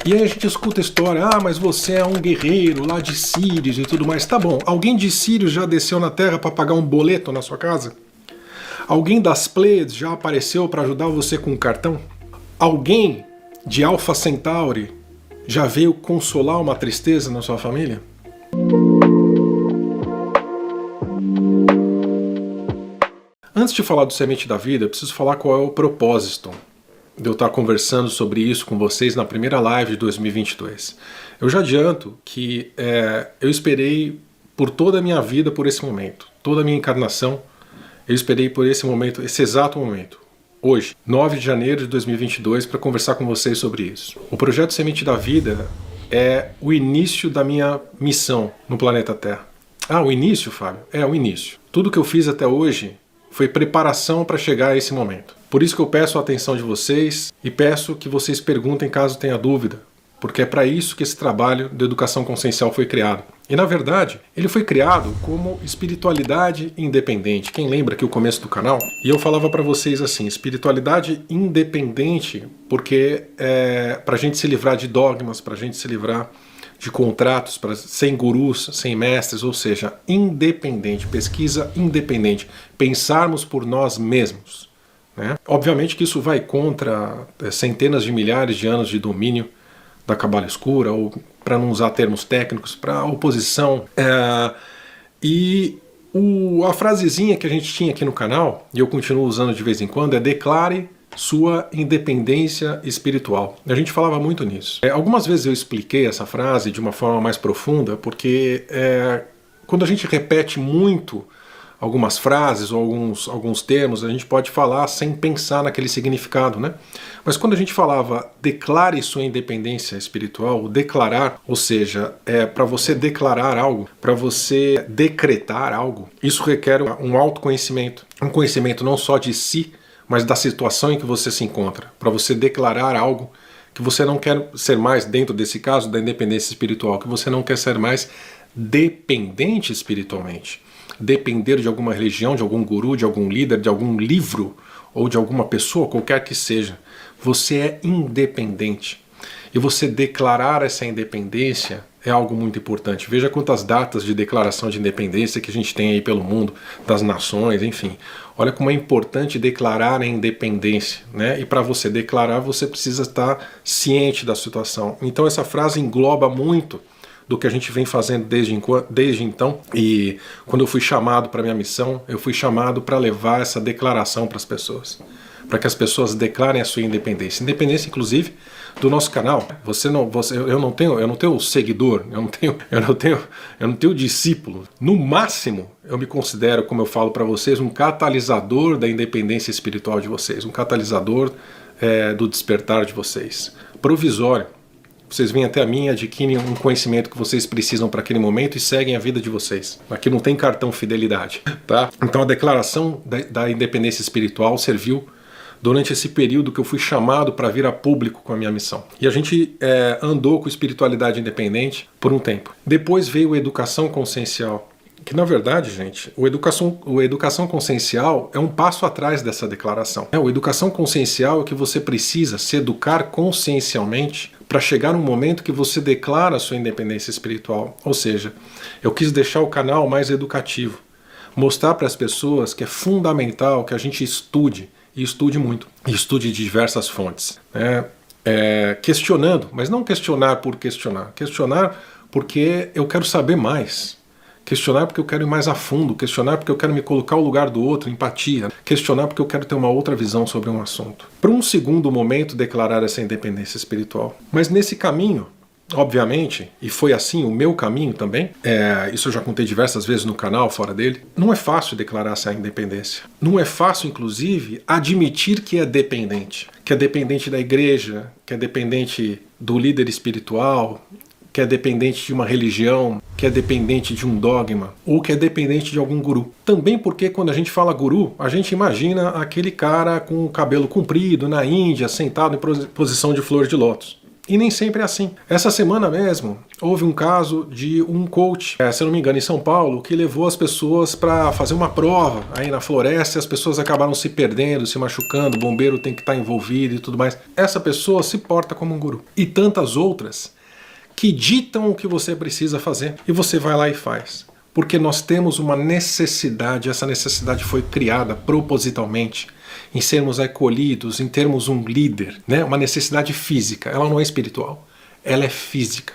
E aí a gente escuta a história, mas você é um guerreiro lá de Sírios e tudo mais. Tá bom, alguém de Sírios já desceu na Terra para pagar um boleto na sua casa? Alguém das Pleiades já apareceu para ajudar você com um cartão? Alguém de Alpha Centauri já veio consolar uma tristeza na sua família? Antes de falar do Semente da Vida, eu preciso falar qual é o propósito de eu estar conversando sobre isso com vocês na primeira live de 2022. Eu já adianto que eu esperei por toda a minha vida por esse momento, toda a minha encarnação, eu esperei por esse momento, esse exato momento, hoje, 9 de janeiro de 2022, para conversar com vocês sobre isso. O projeto Semente da Vida é o início da minha missão no planeta Terra. O início, Fábio? É, o início. Tudo que eu fiz até hoje foi preparação para chegar a esse momento. Por isso que eu peço a atenção de vocês e peço que vocês perguntem caso tenha dúvida, porque é para isso que esse trabalho de educação consciencial foi criado. E na verdade, ele foi criado como espiritualidade independente. Quem lembra que o começo do canal? E eu falava para vocês assim, espiritualidade independente, porque para a gente se livrar de dogmas, para a gente se livrar de contratos, sem gurus, sem mestres, ou seja, independente, pesquisa independente, pensarmos por nós mesmos, né? Obviamente que isso vai contra centenas de milhares de anos de domínio da Cabala Escura, ou para não usar termos técnicos, para a oposição. E a frasezinha que a gente tinha aqui no canal, e eu continuo usando de vez em quando, é declare sua independência espiritual. A gente falava muito nisso. Algumas vezes eu expliquei essa frase de uma forma mais profunda, porque quando a gente repete muito algumas frases ou alguns termos, a gente pode falar sem pensar naquele significado, né? Mas quando a gente falava declare sua independência espiritual, declarar, ou seja, para você declarar algo, para você decretar algo, isso requer um autoconhecimento, um conhecimento não só de si, mas da situação em que você se encontra, para você declarar algo que você não quer ser mais, dentro desse caso da independência espiritual, que você não quer ser mais dependente espiritualmente. Depender de alguma religião, de algum guru, de algum líder, de algum livro ou de alguma pessoa, qualquer que seja. Você é independente. E você declarar essa independência é algo muito importante. Veja quantas datas de declaração de independência que a gente tem aí pelo mundo, das nações, enfim. Olha como é importante declarar a independência, né? E para você declarar, você precisa estar ciente da situação. Então essa frase engloba muito do que a gente vem fazendo desde então. E quando eu fui chamado para a minha missão, eu fui chamado para levar essa declaração para as pessoas. Para que as pessoas declarem a sua independência. Independência, inclusive, do nosso canal. Eu não tenho seguidor, eu não tenho discípulo. No máximo, eu me considero, como eu falo para vocês, um catalisador da independência espiritual de vocês, um catalisador do despertar de vocês. Provisório. Vocês vêm até a mim, adquirem um conhecimento que vocês precisam para aquele momento e seguem a vida de vocês. Aqui não tem cartão fidelidade, tá? Então a declaração da independência espiritual serviu durante esse período que eu fui chamado para vir a público com a minha missão. E a gente andou com espiritualidade independente por um tempo. Depois veio a educação consciencial, que na verdade, gente, o educação consciencial é um passo atrás dessa declaração. A educação consciencial é que você precisa se educar consciencialmente para chegar num momento que você declara a sua independência espiritual. Ou seja, eu quis deixar o canal mais educativo, mostrar para as pessoas que é fundamental que a gente estude, e estude muito, e estude de diversas fontes, né? Questionando, mas não questionar por questionar porque eu quero saber mais, questionar porque eu quero ir mais a fundo, questionar porque eu quero me colocar no lugar do outro, empatia, questionar porque eu quero ter uma outra visão sobre um assunto. Por um segundo momento declarar essa independência espiritual. Mas nesse caminho, obviamente, e foi assim o meu caminho também, isso eu já contei diversas vezes no canal, fora dele, não é fácil declarar essa independência. Não é fácil, inclusive, admitir que é dependente da igreja, que é dependente do líder espiritual, que é dependente de uma religião, que é dependente de um dogma, ou que é dependente de algum guru. Também porque quando a gente fala guru, a gente imagina aquele cara com o cabelo comprido na Índia, sentado em posição de flor de lótus. E nem sempre é assim. Essa semana mesmo, houve um caso de um coach, se eu não me engano, em São Paulo, que levou as pessoas para fazer uma prova aí na floresta e as pessoas acabaram se perdendo, se machucando, o bombeiro tem que estar envolvido e tudo mais. Essa pessoa se porta como um guru. E tantas outras que ditam o que você precisa fazer e você vai lá e faz. Porque nós temos uma necessidade, essa necessidade foi criada propositalmente em sermos acolhidos, em termos um líder, né? Uma necessidade física, ela não é espiritual, ela é física.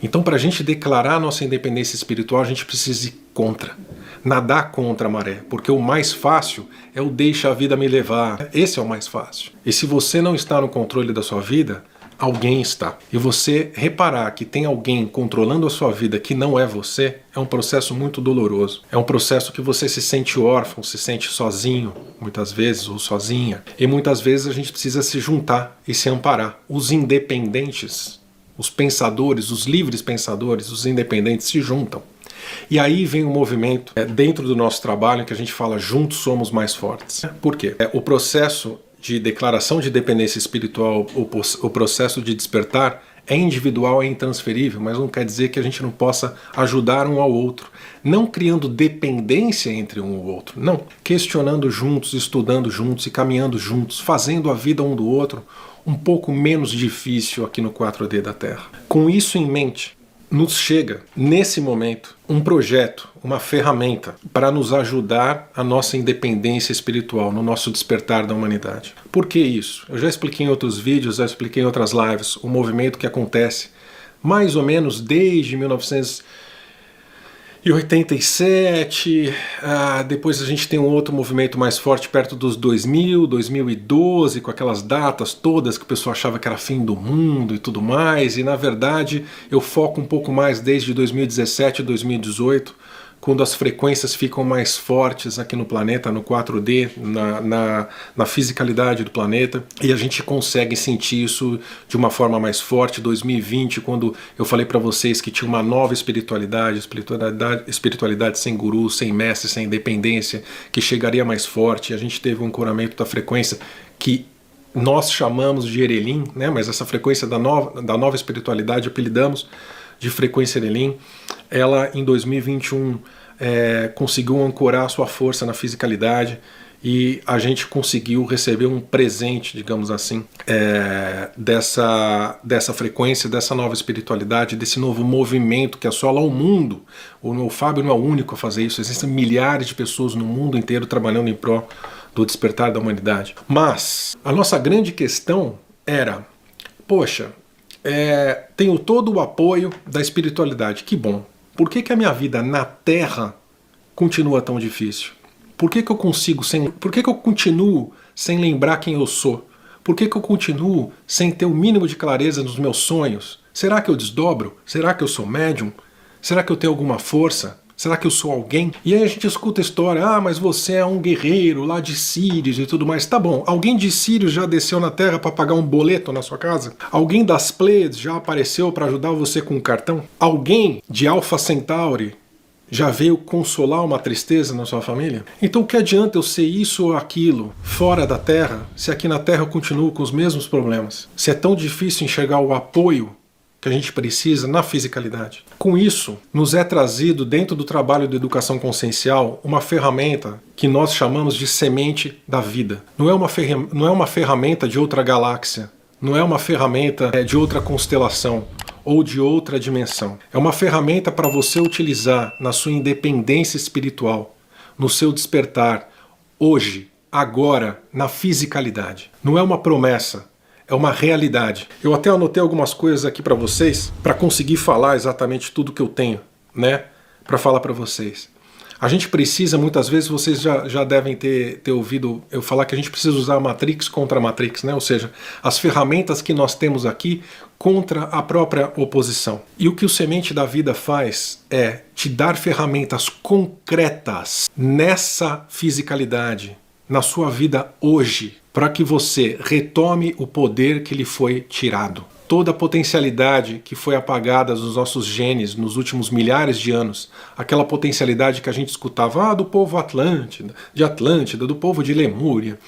Então, para a gente declarar a nossa independência espiritual, a gente precisa ir contra, nadar contra a maré, porque o mais fácil é o deixa a vida me levar, esse é o mais fácil. E se você não está no controle da sua vida, alguém está. E você reparar que tem alguém controlando a sua vida que não é você, é um processo muito doloroso. É um processo que você se sente órfão, se sente sozinho, muitas vezes, ou sozinha. E muitas vezes a gente precisa se juntar e se amparar. Os independentes, os pensadores, os livres pensadores, os independentes se juntam. E aí vem um movimento dentro do nosso trabalho que a gente fala juntos somos mais fortes. Por quê? O processo de declaração de dependência espiritual, o processo de despertar é individual, é intransferível, mas não quer dizer que a gente não possa ajudar um ao outro. Não criando dependência entre um e o outro, não. Questionando juntos, estudando juntos e caminhando juntos, fazendo a vida um do outro um pouco menos difícil aqui no 4D da Terra. Com isso em mente, nos chega, nesse momento, um projeto, uma ferramenta para nos ajudar a nossa independência espiritual, no nosso despertar da humanidade. Por que isso? Eu já expliquei em outros vídeos, já expliquei em outras lives, o movimento que acontece mais ou menos desde 1987, depois a gente tem um outro movimento mais forte perto dos 2000, 2012, com aquelas datas todas que o pessoal achava que era fim do mundo e tudo mais, e na verdade eu foco um pouco mais desde 2017 e 2018, quando as frequências ficam mais fortes aqui no planeta, no 4D, na fisicalidade do planeta, e a gente consegue sentir isso de uma forma mais forte. 2020, quando eu falei para vocês que tinha uma nova espiritualidade sem guru, sem mestre, sem independência, que chegaria mais forte, e a gente teve um ancoramento da frequência que nós chamamos de Erelim, né? Mas essa frequência da nova espiritualidade apelidamos de frequência Erelim. Ela em 2021 conseguiu ancorar a sua força na fisicalidade e a gente conseguiu receber um presente, digamos assim, dessa frequência, dessa nova espiritualidade, desse novo movimento que assola o mundo. O Fábio não é o único a fazer isso, existem milhares de pessoas no mundo inteiro trabalhando em prol do despertar da humanidade. Mas a nossa grande questão era, poxa, tenho todo o apoio da espiritualidade, que bom. Por que a minha vida na Terra continua tão difícil? Por que eu continuo sem lembrar quem eu sou? Por que eu continuo sem ter o mínimo de clareza nos meus sonhos? Será que eu desdobro? Será que eu sou médium? Será que eu tenho alguma força? Será que eu sou alguém? E aí a gente escuta a história, mas você é um guerreiro lá de Sírios e tudo mais. Tá bom, alguém de Sírios já desceu na Terra para pagar um boleto na sua casa? Alguém das Pleiades já apareceu para ajudar você com um cartão? Alguém de Alpha Centauri já veio consolar uma tristeza na sua família? Então o que adianta eu ser isso ou aquilo fora da Terra, se aqui na Terra eu continuo com os mesmos problemas? Se é tão difícil enxergar o apoio que a gente precisa na fisicalidade. Com isso, nos é trazido dentro do trabalho de educação consciencial uma ferramenta que nós chamamos de semente da vida. Não é uma ferramenta de outra galáxia, não é uma ferramenta de outra constelação ou de outra dimensão. É uma ferramenta para você utilizar na sua independência espiritual, no seu despertar, hoje, agora, na fisicalidade. Não é uma promessa, é uma realidade. Eu até anotei algumas coisas aqui para vocês, para conseguir falar exatamente tudo que eu tenho, né? Para falar para vocês. A gente precisa, muitas vezes, vocês já devem ter ouvido eu falar que a gente precisa usar a Matrix contra a Matrix, né? Ou seja, as ferramentas que nós temos aqui contra a própria oposição. E o que o Semente da Vida faz é te dar ferramentas concretas nessa fisicalidade, na sua vida hoje, para que você retome o poder que lhe foi tirado. toda a potencialidade que foi apagada dos nossos genes nos últimos milhares de anos, aquela potencialidade que a gente escutava do povo Atlântida, do povo de Lemúria,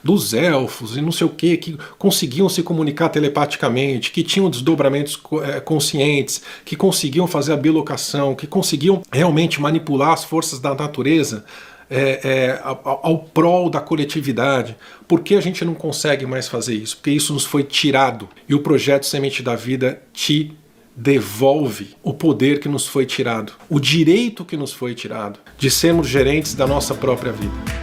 dos elfos e não sei o que conseguiam se comunicar telepaticamente, que tinham desdobramentos conscientes, que conseguiam fazer a bilocação, que conseguiam realmente manipular as forças da natureza ao prol da coletividade. Por que a gente não consegue mais fazer isso? Porque isso nos foi tirado. E o projeto Semente da Vida te devolve o poder que nos foi tirado, o direito que nos foi tirado de sermos gerentes da nossa própria vida.